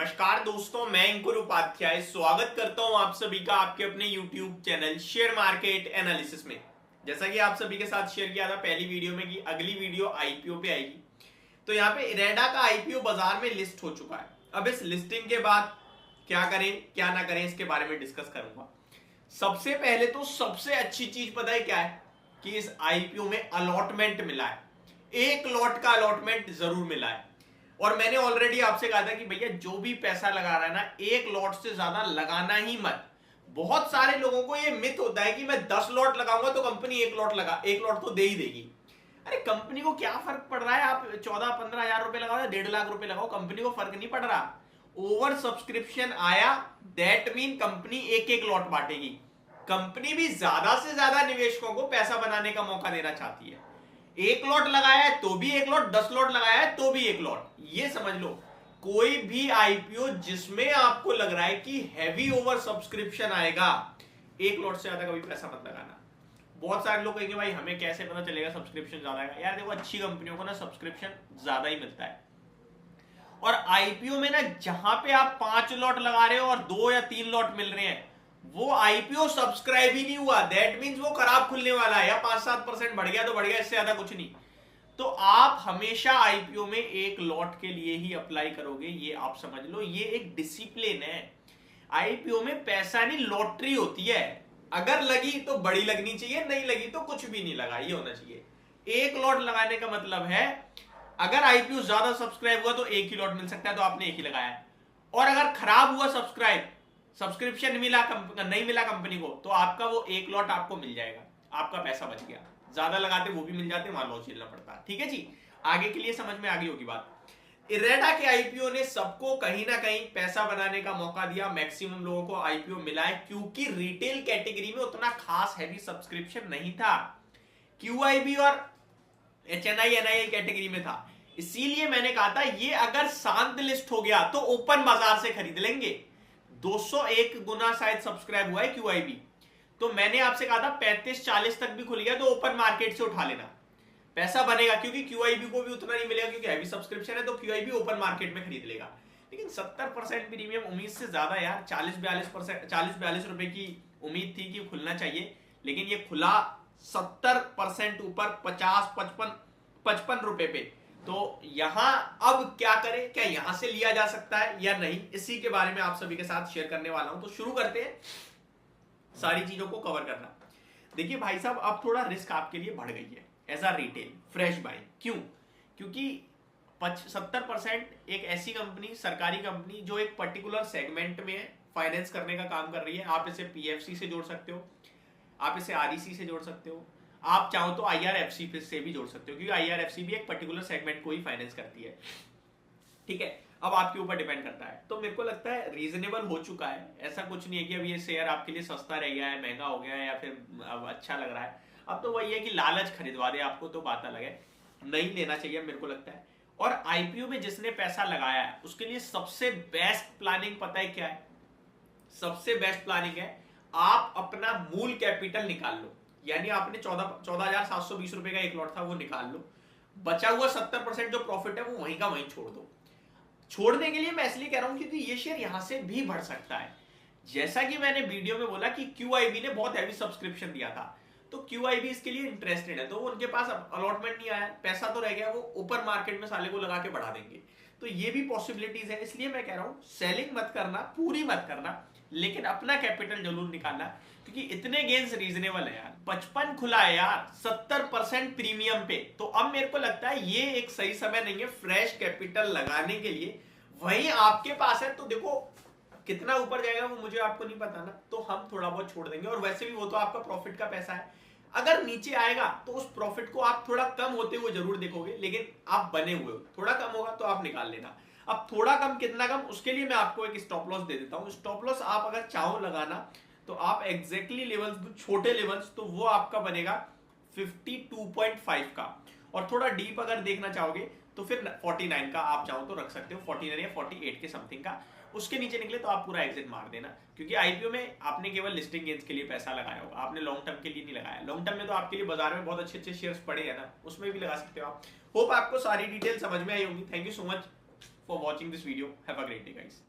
नमस्कार दोस्तों, मैं अंकुर उपाध्याय स्वागत करता हूं आप सभी का आपके अपने YouTube channel share market analysis में। जैसा कि आप सभी के साथ शेयर किया था पहली वीडियो में कि अगली वीडियो आईपीओ पे आएगी, तो यहाँ पे इरेडा का आईपीओ बाजार में लिस्ट हो चुका है। अब इस लिस्टिंग के बाद क्या करें क्या ना करें इसके बारे में डिस्कस करूंगा। सबसे पहले तो सबसे अच्छी चीज पता है क्या है कि इस आईपीओ में अलॉटमेंट मिला है, एक लॉट का अलॉटमेंट जरूर मिला है। और मैंने ऑलरेडी आपसे कहा था कि भैया जो भी पैसा लगा रहा है ना, एक लॉट से ज्यादा लगाना ही मत। बहुत सारे लोगों को ये मिथ होता है कि मैं 10 लॉट लगाऊंगा तो कंपनी एक लॉट तो दे ही देगी। अरे कंपनी को क्या फर्क पड़ रहा है, आप 14-15 हजार रुपए लगाओ या 1.5 लाख रुपए लगाओ, कंपनी को फर्क नहीं पड़ रहा। ओवर सब्सक्रिप्शन आया दैट मीन कंपनी एक एक लॉट बांटेगी। कंपनी भी ज्यादा से ज्यादा निवेशकों को पैसा बनाने का मौका देना चाहती है। एक लॉट लगाया है तो भी एक लॉट, 10 लॉट लगाया है तो भी एक लॉट। ये समझ लो, कोई भी आईपीओ जिसमें आपको लग रहा है कि हैवी ओवर सब्सक्रिप्शन आएगा, एक लॉट से ज्यादा कभी पैसा मत लगाना। बहुत सारे लोग कहेंगे भाई हमें कैसे पता चलेगा सब्सक्रिप्शन ज्यादा आएगा। यार देखो, अच्छी कंपनियों को ना सब्सक्रिप्शन ज्यादा ही मिलता है। और आईपीओ में ना जहां पे आप 5 लॉट लगा रहे हो और 2 या 3 लॉट मिल रहे हैं, वो आईपीओ सब्सक्राइब ही नहीं हुआ, दैट मींस वो खराब खुलने वाला है, या 5-7% बढ़ गया तो बढ़ गया, इससे ज्यादा कुछ नहीं। तो आप हमेशा आईपीओ में एक लॉट के लिए ही अप्लाई करोगे, ये आप समझ लो, ये एक डिसिप्लिन है। आईपीओ में पैसा नहीं, लॉटरी होती है। अगर लगी तो बड़ी लगनी चाहिए, नहीं लगी तो कुछ भी नहीं लगा, ये होना चाहिए। एक लॉट लगाने का मतलब है अगर आईपीओ ज्यादा सब्सक्राइब हुआ तो एक ही लॉट मिल सकता है, तो आपने एक ही लगाया है। और अगर खराब हुआ सब्सक्रिप्शन नहीं मिला कंपनी को, तो आपका वो एक लॉट आपको मिल जाएगा, आपका पैसा बच गया। ज्यादा लगाते वो भी मिल जाते, वहां लॉस झेलना पड़ता। ठीक है जी, आगे के लिए समझ में आ गई होगी बात। इरेडा के आईपीओ ने सबको कहीं ना कहीं पैसा बनाने का मौका दिया। मैक्सिमम लोगों को आईपीओ मिला है क्योंकि रिटेल कैटेगरी में उतना खास हैवी सब्सक्रिप्शन नहीं था, क्यूआईबी और एचएनआई एनआईआई कैटेगरी में था। इसीलिए मैंने कहा था ये अगर शांत लिस्ट हो गया तो ओपन बाजार से खरीद लेंगे। 201 गुना शायद सब्सक्राइब हुआ है क्यूआईबी, तो मैंने आपसे कहा था 35-40 तक भी खुल गया तो ओपन मार्केट से उठा लेना, पैसा बनेगा। क्योंकि क्यूआईबी को भी उतना नहीं मिलेगा क्योंकि हैवी सब्सक्रिप्शन है, तो क्यूआईबी ओपन मार्केट में खरीद लेगा। लेकिन 70% प्रीमियम उम्मीद से ज्यादा यार, 40-42 रुपए की उम्मीद थी कि खुलना चाहिए, लेकिन ये खुला 70% ऊपर 50-55 रुपए पे। तो यहां अब क्या करें, क्या यहां से लिया जा सकता है या नहीं, इसी के बारे में आप सभी के साथ शेयर करने वाला हूं। तो शुरू करते हैं सारी चीजों को कवर करना। देखिए भाई साहब, अब थोड़ा रिस्क आपके लिए बढ़ गई है as a retail fresh buying. क्यों? क्योंकि 70% एक ऐसी कंपनी, सरकारी कंपनी जो एक पर्टिकुलर सेगमेंट में फाइनेंस करने का काम कर रही है। आप इसे पीएफसी से जोड़ सकते हो, आप इसे आरईसी से जोड़ सकते हो, आप चाहो तो आईआरएफसी से भी जोड़ सकते हो, क्योंकि आईआरएफसी भी एक पर्टिकुलर सेगमेंट को ही फाइनेंस करती है। ठीक है, अब आपके ऊपर डिपेंड करता है। तो मेरे को लगता है रीजनेबल हो चुका है, ऐसा कुछ नहीं है कि अब ये शेयर आपके लिए सस्ता रह गया है, महंगा हो गया है, या फिर अब अच्छा लग रहा है। अब तो वही है कि लालच खरीदवा दे आपको, तो बात अलग है, नहीं लेना चाहिए मेरे को लगता है। और आईपीओ में जिसने पैसा लगाया है उसके लिए सबसे बेस्ट प्लानिंग पता है क्या है? सबसे बेस्ट प्लानिंग है आप अपना मूल कैपिटल निकाल लो, यानी आपने 14,720 रुपए का एक लॉट था वो निकाल लो, बचा हुआ 70% जो प्रॉफिट है वो वहीं का वहीं छोड़ दो। छोड़ने के लिए मैं इसलिए कह रहा हूं क्योंकि ये शेयर यहां से भी बढ़ सकता है। जैसा कि मैंने वीडियो में बोला कि क्यूआईबी ने बहुत हैवी सब्सक्रिप्शन दिया था, तो क्यूआईबी इसके लिए इंटरेस्टेड है, तो उनके पास अलॉटमेंट नहीं आया, पैसा तो रह गया, वो ओपन मार्केट में साले को लगा के बढ़ा देंगे। तो ये भी पॉसिबिलिटीज है, इसलिए मैं कह रहा हूं सेलिंग मत करना, पूरी मत करना, लेकिन अपना कैपिटल जरूर निकालना, क्योंकि इतने गेन्स रीजनेबल है यार। 55 खुला है यार 70% प्रीमियम पे, तो अब मेरे को लगता है ये एक सही समय नहीं है फ्रेश कैपिटल लगाने के लिए। वहीं आपके पास है तो देखो कितना ऊपर जाएगा वो मुझे आपको नहीं पता ना, तो हम थोड़ा बहुत छोड़ देंगे, और वैसे भी वो तो आपका प्रॉफिट का पैसा है। अगर नीचे आएगा तो उस प्रॉफिट को आप थोड़ा कम होते हुए जरूर देखोगे, लेकिन आप बने हुए हो, थोड़ा कम होगा तो आप निकाल लेना। अब थोड़ा कम कितना कम, उसके लिए मैं आपको एक स्टॉप लॉस दे देता हूं। स्टॉप लॉस आप अगर चाहो लगाना तो आप एग्जैक्टली लेवल्स, छोटे लेवल्स, तो वो आपका बनेगा 52.5 का, और थोड़ा डीप अगर देखना चाहोगे तो फिर 49 का आप चाहो तो रख सकते हो, 49 या 48 के समथिंग का। उसके नीचे निकले तो आप पूरा एग्जिट मार देना, क्योंकि आईपीओ में आपने केवल लिस्टिंग गेन्स के लिए पैसा लगाया होगा, आपने लॉन्ग टर्म के लिए नहीं लगाया। लॉन्ग टर्म में तो आपके लिए बाजार में बहुत अच्छे अच्छे शेयर्स पड़े हैं ना, उसमें भी लगा सकते हो आप। होप आपको सारी डिटेल समझ में आई होगी। Thank you so much for watching this video, have a great day guys.